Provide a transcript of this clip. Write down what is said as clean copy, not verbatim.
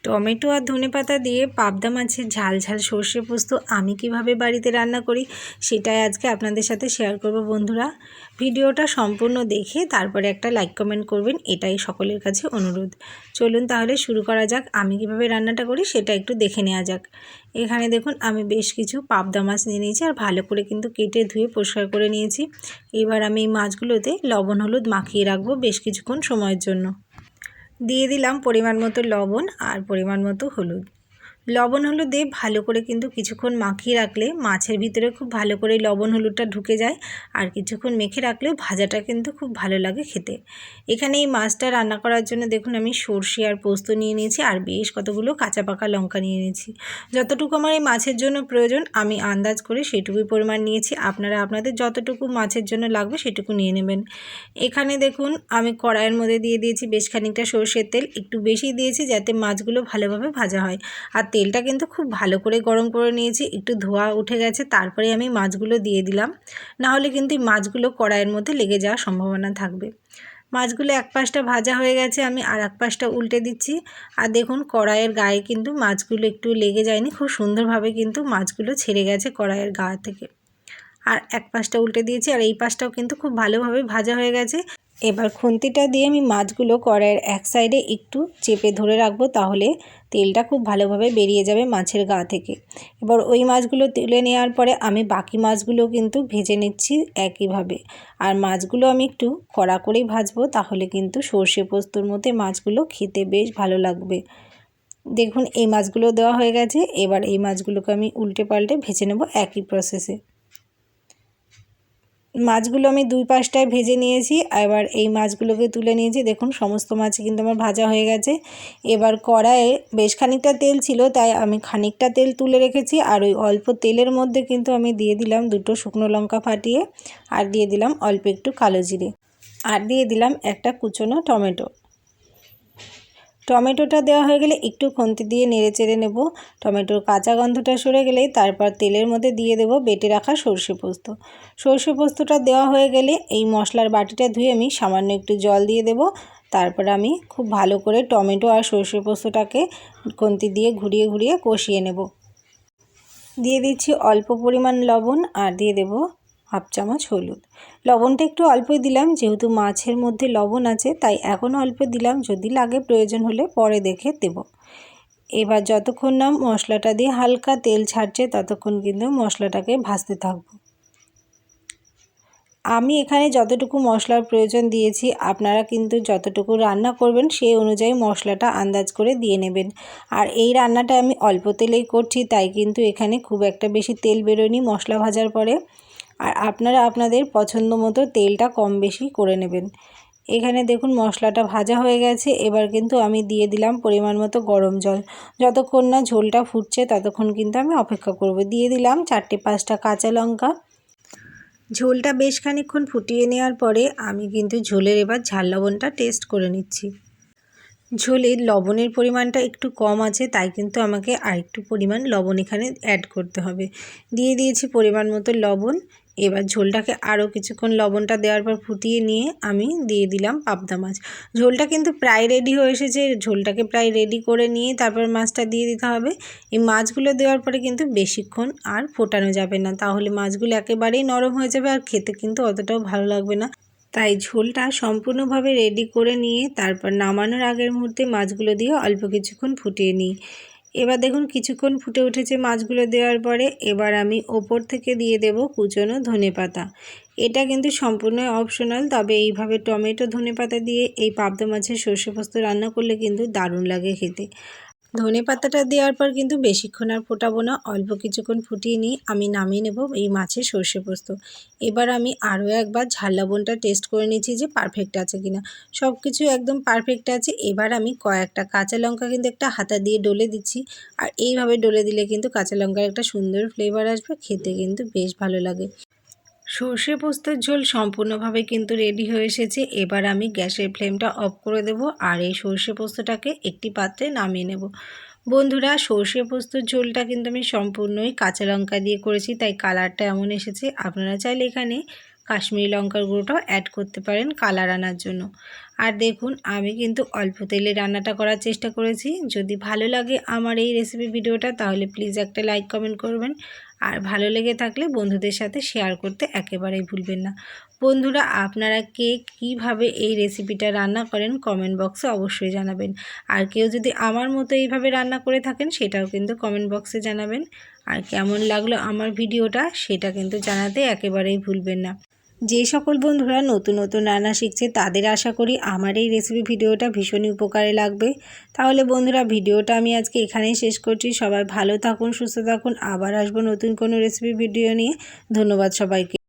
Tomato আর ধনেপাতা দিয়ে পাবদা মাছের ঝাল ঝাল সর্ষে পোস্ত আমি কিভাবে বাড়িতে রান্না করি সেটাই আজকে আপনাদের সাথে শেয়ার করব। বন্ধুরা, ভিডিওটা সম্পূর্ণ দেখে তারপরে একটা লাইক কমেন্ট করবেন, এটাই সকলের কাছে অনুরোধ। চলুন তাহলে শুরু করা যাক। আমি কিভাবে রান্নাটা করি সেটা একটু দেখে নেওয়া যাক। এখানে দেখুন আমি বেশ কিছু পাবদা মাছ নিয়ে নিয়েছি আর ভালো করে কিন্তু কেটে ধুয়ে পরিষ্কার করে নিয়েছি। এবার আমি এই মাছগুলোতে লবণ হলুদ মাখিয়ে রাখবো বেশ কিছুক্ষণ সময়ের জন্য। দিয়ে দিলাম পরিমাণ মতো লবণ আর পরিমাণ মতো হলুদ। লবণ হলুদ দিয়ে ভালো করে কিন্তু কিছুক্ষণ মাখিয়ে রাখলে মাছের ভিতরে খুব ভালো করে লবণ হলুদটা ঢুকে যায়, আর কিছুক্ষণ মেখে রাখলেও ভাজাটা কিন্তু খুব ভালো লাগে খেতে। এখানে এই মাছটা রান্না করার জন্য দেখুন আমি সর্ষে আর পোস্ত নিয়ে নিয়েছি আর বেশ কতগুলো কাঁচা পাকা লঙ্কা নিয়ে নিয়েছি। যতটুকু আমার এই মাছের জন্য প্রয়োজন আমি আন্দাজ করে সেটুকুই পরিমাণ নিয়েছি। আপনারা আপনাদের যতটুকু মাছের জন্য লাগবে সেটুকু নিয়ে নেবেন। এখানে দেখুন আমি কড়াইয়ের মধ্যে দিয়ে দিয়েছি বেশ খানিকটা সর্ষের তেল, একটু বেশি দিয়েছি যাতে মাছগুলো ভালোভাবে ভাজা হয়। আর তেলটা কিন্তু খুব ভালো করে গরম করে নিয়েছি, একটু ধোঁয়া উঠে গেছে তারপরে আমি মাছগুলো দিয়ে দিলাম, না হলে কিন্তু এই মাছগুলো কড়াইয়ের মধ্যে লেগে যাওয়ার সম্ভাবনা থাকবে। মাছগুলো এক পাশটা ভাজা হয়ে গেছে, আমি আর এক পাশটা উল্টে দিচ্ছি। আর দেখুন কড়াইয়ের গায়ে কিন্তু মাছগুলো একটু লেগে যায়নি, খুব সুন্দরভাবে কিন্তু মাছগুলো ছেড়ে গেছে কড়াইয়ের গা থেকে। আর এক পাশটা উল্টে দিয়েছি আর এই পাশটাও কিন্তু খুব ভালোভাবে ভাজা হয়ে গেছে। এবার খুন্তিটা দিয়ে আমি মাছগুলো কড়াইয়ের এক সাইডে একটু চেপে ধরে রাখবো, তাহলে তেলটা খুব ভালোভাবে বেরিয়ে যাবে মাছের গা থেকে। এবার ওই মাছগুলো তুলে নেওয়ার পরে আমি বাকি মাছগুলো কিন্তু ভেজে নিচ্ছি একইভাবে। আর মাছগুলো আমি একটু কড়া করেই ভাজবো, তাহলে কিন্তু সর্ষে পোস্তর মধ্যে মাছগুলো খেতে বেশ ভালো লাগবে। দেখুন এই মাছগুলো দেওয়া হয়ে গেছে, এবার এই মাছগুলোকে আমি উল্টে পাল্টে ভেজে নেব একই প্রসেসে। মাছগুলো আমি দুই পাশটায় ভেজে নিয়েছি, এবার এই মাছগুলোকে তুলে নিয়েছি। দেখুন সমস্ত মাছ কিন্তু আমার ভাজা হয়ে গেছে। এবার কড়াইয়ে বেশ খানিকটা তেল ছিল, তাই আমি খানিকটা তেল তুলে রেখেছি আর ওই অল্প তেলের মধ্যে কিন্তু আমি দিয়ে দিলাম দুটো শুকনো লঙ্কা ফাটিয়ে, আর দিয়ে দিলাম অল্প একটু কালো জিরে, আর দিয়ে দিলাম একটা কুচনো টমেটো। টমেটোটা দেওয়া হয়ে গেলে একটু খুন্তি দিয়ে নেড়ে চেড়ে নেব। টমেটোর কাঁচা গন্ধটা সরে গেলেই তারপর তেলের মধ্যে দিয়ে দেব বেটে রাখা সর্ষে পোস্ত। সর্ষে পোস্তটা দেওয়া হয়ে গেলে এই মশলার বাটিটা ধুয়ে আমি সামান্য একটু জল দিয়ে দেব। তারপর আমি খুব ভালো করে টমেটো আর সর্ষে পোস্তটাকে খুন্তি দিয়ে ঘুরিয়ে ঘুরিয়ে কষিয়ে নেব। দিয়ে দিচ্ছি অল্প পরিমাণ লবণ আর দিয়ে দেব হাফ চামচ হলুদ। লবণটা একটু অল্পই দিলাম, যেহেতু মাছের মধ্যে লবণ আছে তাই এখন অল্প দিলাম, যদি লাগে প্রয়োজন হলে পরে দেখে দেব। এবার যতক্ষণ না মশলাটা দিয়ে হালকা তেল ছাড়ছে ততক্ষণ কিন্তু মশলাটাকে ভাজতে থাকবো। আমি এখানে যতটুকু মশলার প্রয়োজন দিয়েছি, আপনারা কিন্তু যতটুকু রান্না করবেন সেই অনুযায়ী মশলাটা আন্দাজ করে দিয়ে নেবেন। আর এই রান্নাটা আমি অল্প তেলেই করছি, তাই কিন্তু এখানে খুব একটা বেশি তেল বেরোয়নি মশলা ভাজার পরে। আর আপনারা আপনাদের পছন্দ মতো তেলটা কম বেশি করে নেবেন। এখানে দেখুন মশলাটা ভাজা হয়ে গেছে, এবার কিন্তু আমি দিয়ে দিলাম পরিমাণ মতো গরম জল। যতক্ষণ না ঝোলটা ফুটছে ততক্ষণ কিন্তু আমি অপেক্ষা করব। দিয়ে দিলাম 4-5টা কাঁচা লঙ্কা। ঝোলটা বেশ খানিকক্ষণ ফুটিয়ে নেওয়ার পরে আমি কিন্তু ঝোলের এবার ঝাল লবণটা টেস্ট করে নিচ্ছি। ঝোলে লবণের পরিমাণটা একটু কম আছে, তাই কিন্তু আমাকে আরেকটু পরিমাণ লবণ এখানে অ্যাড করতে হবে। দিয়ে দিয়েছি পরিমাণ মতো লবণ। এবার ঝোলটাকে আরও কিছুক্ষণ লবণটা দেওয়ার পর ফুটিয়ে নিয়ে আমি দিয়ে দিলাম পাবদা মাছ। ঝোলটা কিন্তু প্রায় রেডি হয়ে এসেছে, ঝোলটাকে প্রায় রেডি করে নিয়ে তারপর মাছটা দিয়ে দিতে হবে। এই মাছগুলো দেওয়ার পরে কিন্তু বেশিক্ষণ আর ফোটানো যাবে না, তাহলে মাছগুলো একেবারেই নরম হয়ে যাবে আর খেতে কিন্তু অতটাও ভালো লাগবে না। তাই ঝোলটা সম্পূর্ণভাবে রেডি করে নিয়ে তারপর নামানোর আগের মুহূর্তে মাছগুলো দিয়ে অল্প কিছুক্ষণ ফুটিয়ে নিই। এবার দেখুন কিছুক্ষণ ফুটে উঠেছে মাছগুলো দেওয়ার পরে। এবার আমি ওপর থেকে দিয়ে দেব কুচনো ধনেপাতা। এটা কিন্তু সম্পূর্ণ অপশনাল, তবে এইভাবে টমেটো ধনেপাতা দিয়ে এই পাবদা মাছের সর্ষে পোস্ত রান্না করলে কিন্তু দারুণ লাগে খেতে। ধনেপাতাটা দেওয়ার পর কিন্তু বেশিক্ষণ আর ফোটাবো না, অল্প কিছুক্ষণ ফুটিয়ে নিয়ে আমি নামিয়ে নেব এই মাছের সর্ষে পোস্ত। এবার আমি আরও একবার ঝাল লবণটা টেস্ট করে নিচ্ছি যে পারফেক্ট আছে কিনা। সব কিছু একদম পারফেক্ট আছে। এবার আমি কয়েকটা কাঁচা লঙ্কা কিন্তু একটা হাতা দিয়ে ডলে দিচ্ছি, আর এইভাবে ডলে দিলে কিন্তু কাঁচা লঙ্কার একটা সুন্দর ফ্লেভার আসবে, খেতে কিন্তু বেশ ভালো লাগে। সর্ষে পোস্তের ঝোল সম্পূর্ণভাবে কিন্তু রেডি হয়ে এসেছে। এবার আমি গ্যাসের ফ্লেমটা অফ করে দেব আর এই সর্ষে পোস্তটাকে একটি পাত্রে নামিয়ে নেব। বন্ধুরা, সর্ষে পোস্তর ঝোলটা কিন্তু আমি সম্পূর্ণই কাঁচা লঙ্কা দিয়ে করেছি, তাই কালারটা এমন এসেছে। আপনারা চাইলে এখানে কাশ্মীরি লঙ্কার গুঁড়োটাও অ্যাড করতে পারেন কালার আনার জন্য। আর দেখুন আমি কিন্তু অল্প তেলে রান্নাটা করার চেষ্টা করেছি। যদি ভালো লাগে আমার এই রেসিপি ভিডিওটা তাহলে প্লিজ একটা লাইক কমেন্ট করবেন, আর ভালো লেগে থাকলে বন্ধুদের সাথে শেয়ার করতে একেবারেই ভুলবেন না। বন্ধুরা আপনারা কে কীভাবে এই রেসিপিটা রান্না করেন কমেন্ট বক্সে অবশ্যই জানাবেন। আর কেউ যদি আমার মতো এইভাবে রান্না করে থাকেন সেটাও কিন্তু কমেন্ট বক্সে জানাবেন। আর কেমন লাগলো আমার ভিডিওটা সেটা কিন্তু জানাতে একেবারেই ভুলবেন না। যে সকল বন্ধুরা নতুন নতুন রান্না শিখছে তাদের আশা করি আমার এই রেসিপি ভিডিওটা ভীষণই উপকারে লাগবে। তাহলে বন্ধুরা ভিডিওটা আমি আজকে এখানেই শেষ করছি। সবাই ভালো থাকুন, সুস্থ থাকুন। আবার আসবো নতুন কোনো রেসিপি ভিডিও নিয়ে। ধন্যবাদ সবাইকে।